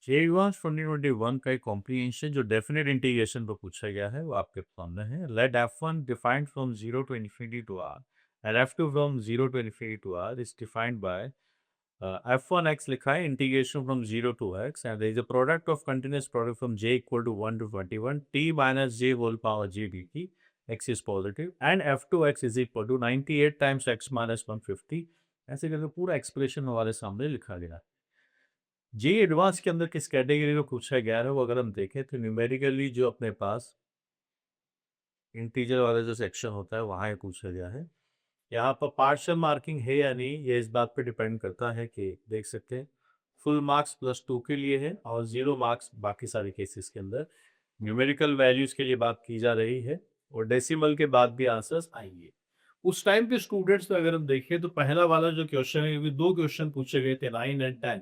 Advance 2021 का एक comprehension जो डेफिनेट इंटीग्रेशन पर पूछा गया है वो आपके सामने है। Let F1 defined from 0 to infinity to R and F2 from 0 to infinity to R is defined by F1x लिखा है integration from 0 to x and there is a product of continuous product from j equal to 1 to 21 t minus j whole power j dt x is positive and F2x is equal to 98 times x minus 150 ऐसे करके पूरा expression हमारे सामने लिखा गया है। जी advance के अंदर किस कैटेगरी में पूछा गया है वो अगर हम देखें तो न्यूमेरिकली जो अपने पास इंटीजर वाला जो सेक्शन होता है वहाँ ये पूछा गया है। यहाँ पर पार्शियल मार्किंग है या नहीं ये इस बात पे डिपेंड करता है कि देख सकते हैं फुल मार्क्स +2 के लिए है और 0 मार्क्स बाकी सारे केसेस के अंदर न्यूमेरिकल वैल्यूज के लिए बात की जा रही है और डेसिमल के बाद भी आंसर्स आएंगे। उस टाइम पे स्टूडेंट्स अगर हम देखें तो पहला वाला जो क्वेश्चन है क्योंकि 2 क्वेश्चन पूछे गए थे 9 एंड 10।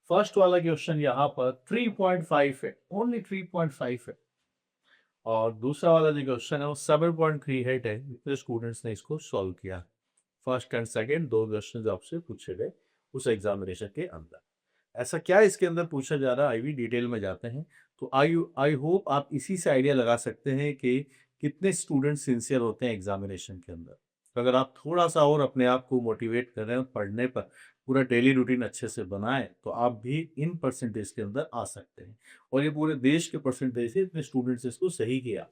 फर्स्ट वाला क्वेश्चन यहाँ पर 3.5 है, ओनली 3.5 है और दूसरा वाला जो क्वेश्चन है वो 7.38 है। इतने स्टूडेंट्स ने इसको सॉल्व किया। फर्स्ट एंड सेकंड 2 क्वेश्चन आपसे पूछे गए उस एग्जामिनेशन के अंदर। ऐसा क्या इसके अंदर पूछा जा रहा है आइए डिटेल में जाते हैं। तो आई होप आप इसी से आइडिया लगा सकते हैं कि कितने स्टूडेंट सिंसियर होते हैं एग्जामिनेशन के अंदर। तो अगर आप थोड़ा सा और अपने आप को मोटिवेट कर रहे हैं पढ़ने पर, पूरा डेली रूटीन अच्छे से बनाएं तो आप भी इन परसेंटेज के अंदर आ सकते हैं। और ये पूरे देश के परसेंटेज से इतने स्टूडेंट्स इसको सही किया।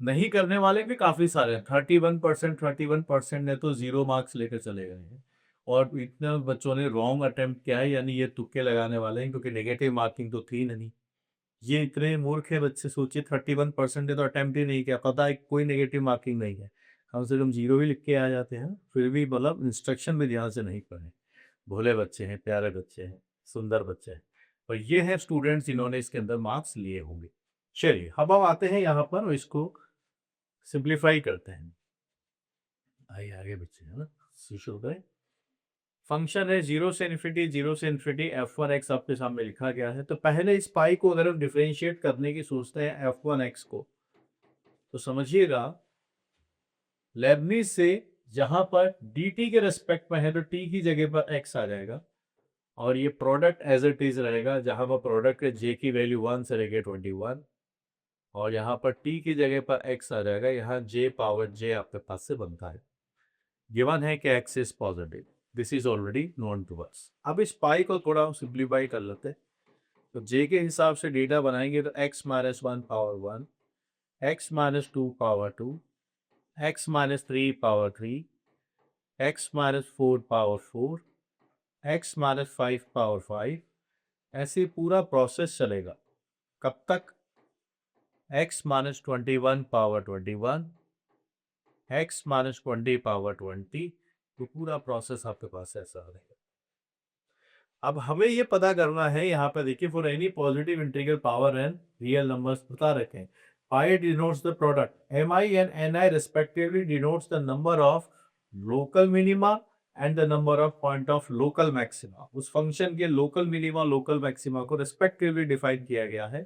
नहीं करने वाले भी काफी सारे हैं। 31% ने तो 0 मार्क्स लेकर चले गए हैं और इतने बच्चों ने रॉन्ग अटेम्प्ट किया है, यानी ये तुक्के लगाने वाले हैं क्योंकि नेगेटिव मार्किंग तो थी नहीं। ये इतने मूर्ख है बच्चे, सोचिए 31% ने तो अटेम्प्ट ही नहीं किया, पता है कोई नेगेटिव मार्किंग नहीं है, कम से कम 0 ही लिख के आ जाते हैं। फिर भी मतलब इंस्ट्रक्शन भी ध्यान से नहीं पढ़े। भोले बच्चे हैं, प्यारे बच्चे हैं, सुंदर बच्चे हैं और ये हैं स्टूडेंट्स जिन्होंने इसके अंदर मार्क्स लिए होंगे। चलिए अब हम आते हैं यहाँ पर और इसको सिंप्लीफाई करते हैं। आइए आगे बच्चे है ना शुरू करें। फंक्शन है 0 से इन्फिनिटी, 0 से इन्फिनिटी f1x आपके सामने लिखा गया है। तो पहले इस पाई को अगर हम डिफरेंशिएट करने की सोचते हैं f1x को, तो समझिएगा लेबनीज से जहां पर dt के रेस्पेक्ट में है तो t की जगह पर x आ जाएगा और ये प्रोडक्ट एज इट इज रहेगा जहां पर प्रोडक्ट है j की वैल्यू 1 से लेके 21 और यहाँ पर t की जगह पर x आ जाएगा। यहाँ j पावर j आपके पास से बनता है। गिवन है कि x is positive, this is already known to us. अब इस पाई को थोड़ा सिंप्लीफाई कर लेते हैं। तो j के हिसाब से डेटा बनाएंगे तो x minus 1 power 1, x minus 2 power 2, x minus 3 power 3, x minus 4 power 4, x minus 5 power 5। ऐसे पूरा प्रोसेस चलेगा कब तक? x minus 21 power 21, x minus 20 power 20। तो पूरा प्रोसेस आपके पास ऐसा रहेगा। अब हमें ये पता करना है, यहाँ पे देखिए for any positive integral power n real numbers बता रखे हैं। Pi denotes the product, mi and ni respectively denotes the number of local minima and the number of point of local maxima। उस फंक्शन के local minima local maxima को respectively define किया गया है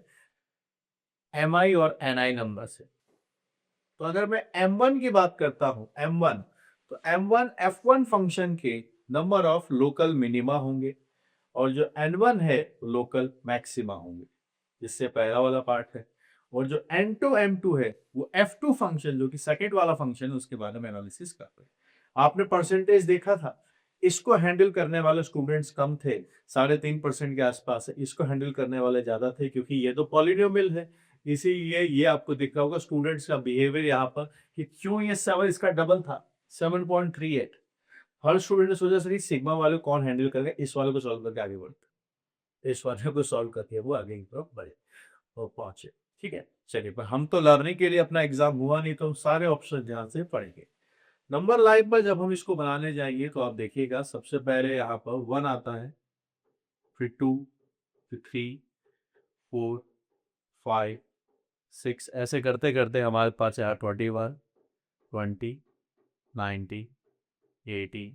mi और ni नंबर से। तो अगर मैं m1 की बात करता हूं m1, तो m1 f1 फंक्शन के नंबर ऑफ लोकल मिनिमा होंगे और जो n1 है लोकल मैक्सिमा होंगे, जिससे पहला वाला पार्ट है। और जो n2 m2 है वो f2 फंक्शन जो कि सेकंड वाला फंक्शन है उसके बारे में एनालिसिस कर रहे हैं। आपने परसेंटेज देखा था, इसको हैंडल करने वाले स्टूडेंट्स कम थे, 3.5% के आसपास है। इसको हैंडल करने वाले ज्यादा थे क्योंकि ये तो पॉलिनोमियल है। इसीलिए ये आपको दिख रहा होगा स्टूडेंट्स का बिहेवियर यहाँ पर कि क्यों ये 7 इसका डबल था 7.38। हर स्टूडेंट ने सोचा सर सिग्मा वाले कौन हैंडल करेगा, इस वाले को सॉल्व करके आगे बढ़ते, इस वाले को सॉल्व करके वो आगे की तरफ बढ़े और पहुंचे। ठीक है चलिए, पर हम तो लर्निंग के लिए अपना एग्जाम हुआ नहीं तो हम सारे ऑप्शन ध्यान से पढ़ेंगे। नंबर लाइन पर जब हम इसको बनाने जाएंगे तो आप देखिएगा सबसे पहले यहाँ पर 1 आता है, फिर 2, फिर 3, 4, 5, 6, ऐसे करते करते हमारे पास यहाँ 21, 20, 90, 80,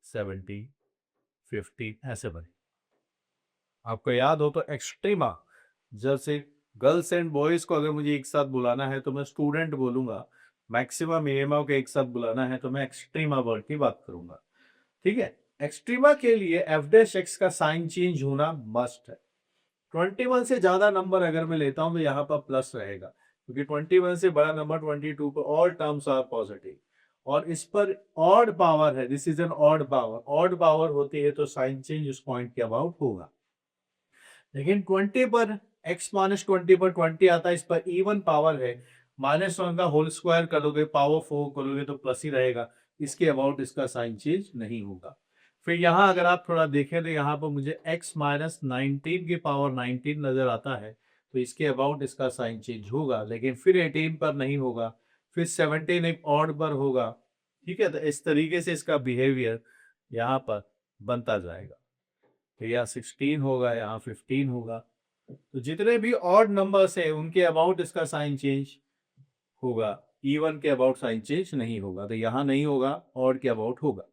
70, 50 ऐसे बने। आपको याद हो तो एक्सट्रीमा, जैसे गर्ल्स एंड बॉयज को अगर मुझे एक साथ बुलाना है तो मैं स्टूडेंट बोलूंगा, मैक्सिमा मिनिमा को एक साथ बुलाना है तो मैं एक्सट्रीमा वर्ड की बात करूंगा। ठीक है, एक्सट्रीमा के लिए f डैश एक्स का साइन चेंज होना मस्ट है। 21 से ज्यादा नंबर अगर मैं लेता हूं तो यहाँ पर प्लस रहेगा, क्योंकि 21 से बड़ा नंबर 22 पर ऑल टर्म्स आर पॉजिटिव, और इस पर ऑड पावर है, this is an odd power, odd power होती है तो साइन चेंज उस पॉइंट के अबाउट होगा। लेकिन 20 पर x माइनस 20 पर 20 आता है, इस पर इवन पावर है, -1 का होल स्क्वायर करोगे, पावर 4 करोगे तो प्लस ही रहेगा, इसके अबाउट इसका साइन चेंज नहीं होगा। फिर यहाँ अगर आप थोड़ा देखें तो यहाँ पर मुझे x माइनस 19 की पावर 19 नजर आता है, तो इसके अबाउट इसका साइन चेंज होगा, लेकिन फिर 18 पर नहीं होगा, फिर 17 एक ऑड पर होगा। ठीक है, तो इस तरीके से इसका बिहेवियर यहाँ पर बनता जाएगा। तो यहाँ 16 होगा, यहाँ 15 होगा, तो जितने भी ऑड नंबर्स है उनके अबाउट इसका साइन चेंज होगा, इवन के अबाउट साइन चेंज नहीं होगा। तो यहाँ नहीं होगा, ऑड के अबाउट होगा।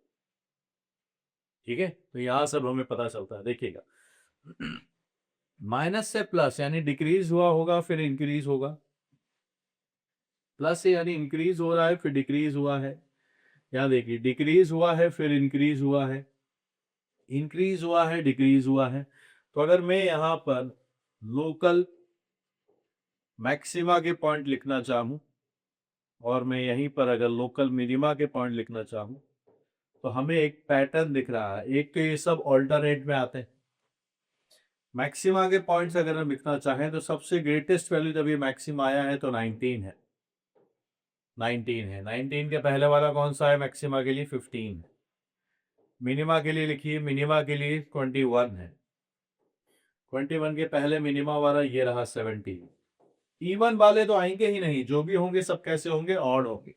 ठीक है, तो यहाँ सब हमें पता चलता है। देखिएगा, माइनस से प्लस यानी डिक्रीज हुआ होगा फिर इंक्रीज होगा, प्लस से यानी इंक्रीज हो रहा है फिर डिक्रीज हुआ है। यहाँ देखिए, डिक्रीज हुआ है फिर इंक्रीज हुआ है, इंक्रीज हुआ है, डिक्रीज हुआ है। तो अगर मैं यहाँ पर लोकल मैक्सिमा के पॉइंट लिखना चाहूँ और मैं यहीं पर अगर लोकल मिनिमा के पॉइंट लिखना चाहूँ, तो हमें एक पैटर्न दिख रहा है। एक तो ये सब ऑल्टरनेट में आते हैं। मैक्सिमा के पॉइंट्स अगर हम लिखना चाहें तो सबसे ग्रेटेस्ट वैल्यू जब ये मैक्सिमा आया है तो 19 है, 19 है। 19 के पहले वाला कौन सा है मैक्सिमा के लिए? 15 है। मिनिमा के लिए लिखिए, मिनिमा के लिए 21 है। 21 के पहले मिनिमा वाला ये रहा 17। इवन वाले तो आएंगे ही नहीं, जो भी होंगे सब कैसे होंगे? ऑड होंगे।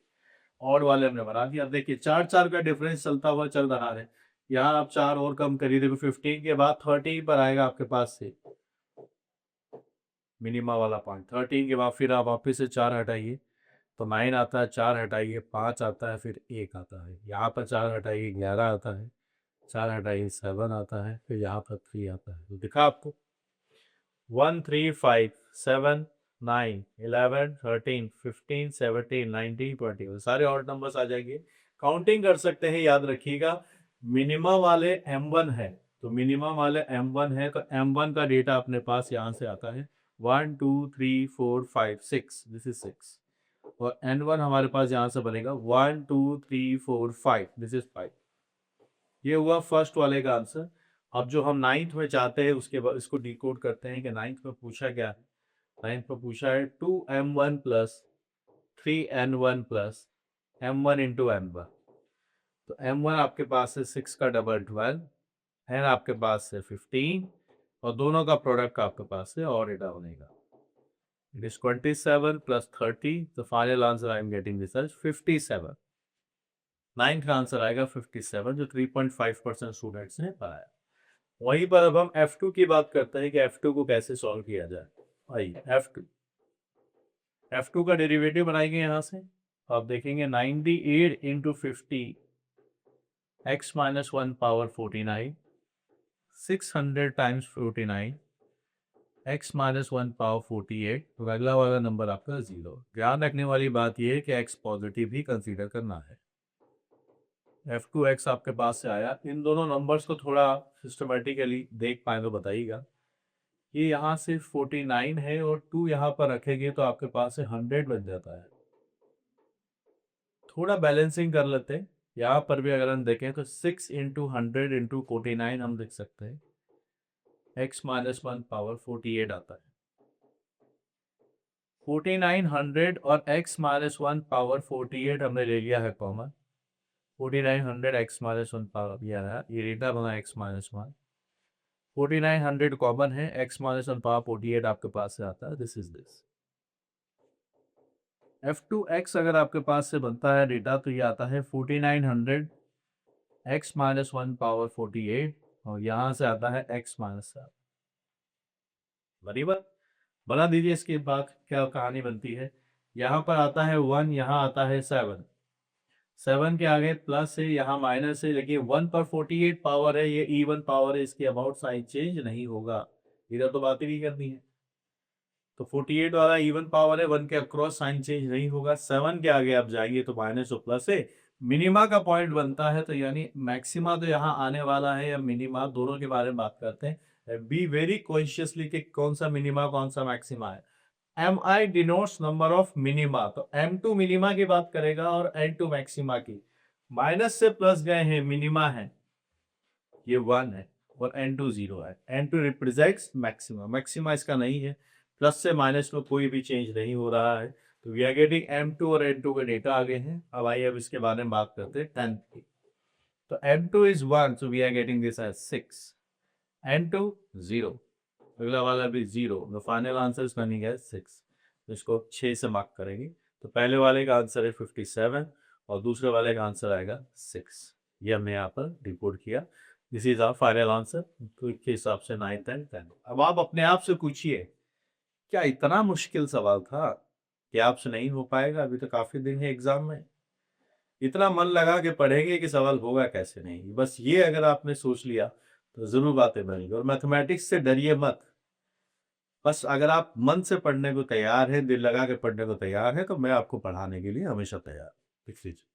ऑड वाले हमने बना दिया। अब देखिए 4-4 का डिफरेंस चलता हुआ चल रहा है। यहाँ आप 4 और कम करिए, देखो 15 के बाद 13 पर आएगा आपके पास से मिनिमा वाला पॉइंट। 13 के बाद फिर आप वापिस से 4 हटाइए तो 9 आता है, 4 हटाइए 5 आता है, फिर 1 आता है। यहाँ पर 4 हटाइए 11 आता है, 4 हटाइए 7 आता है, फिर यहाँ पर 3 आता है। तो दिखा आपको 1 3 5 7 9 11 13 15 17 19 20 सारे ऑड नंबर्स आ जाएंगे। काउंटिंग कर सकते हैं, याद रखिएगा। मिनिमा वाले M1 है, तो मिनिमा वाले M1 है, तो M1 का डेटा अपने पास यहाँ से आता है 1 2 3 4 5 6, दिस इज 6। और N1 हमारे पास यहाँ से बनेगा 1 2 3 4 5, दिस इज 5। ये हुआ फर्स्ट वाले का आंसर। अब जो हम 9th में चाहते हैं उसके बाद इसको डिकोड करते हैं कि 9th में पूछा क्या है। 9th में पूछा है 2M1 plus 3N1 plus M1 into M1। तो M1 आपके पास है 6 का डबल 12, N आपके पास है 15, और दोनों का प्रोडक्ट आपके पास है और डेटा बनेगा। It is 27 plus 30, the final answer I am getting this as 57। 9th का आंसर आएगा 57, जो 3.5% स्टूडेंट्स ने पाया। वहीं पर अब हम F2 की बात करते हैं कि F2 को कैसे सॉल्व किया जाए। आइए F2 का डेरिवेटिव बनाएंगे यहाँ से। आप देखेंगे 98 into 50 x minus 1 power 49, 600 times 49 x minus 1 power 48, तो अगला वाला नंबर आपका 0। ध्यान रखने वाली बात यह है कि x पॉजिटिव ही कंसीडर करना है। F2x आपके पास से आया। इन दोनों नंबर्स को थोड़ा सिस्टमेटिकली देख पाए तो बताइएगा। ये यहाँ से 49 है और 2 यहाँ पर रखेंगे तो आपके पास से 100 बन जाता है। थोड़ा बैलेंसिंग कर लेते हैं। यहाँ पर भी अगर हम देखें तो 6 इंटू 100 इंटू 49 हम देख सकते हैं, x माइनस 1 पावर 48 आता है। 4900 और x माइनस 1 पावर 48 हमने ले लिया है कॉमन। 4900 x माइनस 1 पावर ये डेटा बना x माइनस 1। 4900 कॉमन है, x माइनस 1 पावर 48 आपके पास से आता है, दिस इज दिस। F2x अगर आपके पास से बनता है डेटा तो ये आता है 4900 x माइनस 1 पावर 48, और यहाँ से आता है x माइनस 7। बराबर बना दीजिए। इसके बाद क्या कहानी बनती है, यहाँ पर आता है 1, यहाँ आता है 7, 7 के आगे प्लस है, यहाँ माइनस है, लेकिन 1 पर 48 पावर है, ये इवन पावर है, इसके अबाउट साइन चेंज नहीं होगा। इधर तो बात ही नहीं करनी है। तो 48 वाला इवन पावर है, 1 के अक्रॉस साइन चेंज नहीं होगा। 7 के आगे आप जाएंगे तो माइनस और प्लस है, मिनिमा का पॉइंट बनता है, तो यानी मैक्सिमा तो यहाँ आने वाला है या मिनिमा, दोनों के बारे में बात करते हैं। बी वेरी कॉन्शियसली कि कौन सा मिनिमा कौन सा मैक्सिमा है। mi denotes number of minima, तो m2 मिनिमा की बात करेगा और n2 मैक्सिमा की। माइनस से प्लस गए हैं, मिनिमा है, ये 1 है और n2 0 है। n2 रिप्रेजेंट्स मैक्सिमा, मैक्सिमा इसका नहीं है। प्लस से माइनस में कोई भी चेंज नहीं हो रहा है, तो वी आर गेटिंग m2 और n2 के डेटा आ गए हैं। अब आइए अब इसके बारे में बात करते हैं 10 की। तो m2 is 1, so we are getting this as 6, n2 0, अगला वाला भी 0, the final answer is coming as 6। तो इसको 6 से मार्क करेंगे, तो पहले वाले का आंसर है 57 और दूसरे वाले का आंसर आएगा 6। ये हमने यहाँ पर रिपोर्ट किया। This is our final answer. तो इसके हिसाब से 9 10 10। अब आप अपने आप से पूछिए, क्या इतना मुश्किल सवाल था कि आपसे नहीं हो पाएगा? अभी तो काफी दिन है एग्जाम में, इतना मन लगा के पढ़ेंगे कि सवाल होगा कैसे नहीं। बस ये अगर आपने सोच लिया तो जरूर बातें बनेंगी। और मैथमेटिक्स से डरिए मत, बस अगर आप मन से पढ़ने को तैयार हैं, दिल लगा के पढ़ने को तैयार है, तो मैं आपको पढ़ाने के लिए हमेशा तैयार। लिख लीजिए।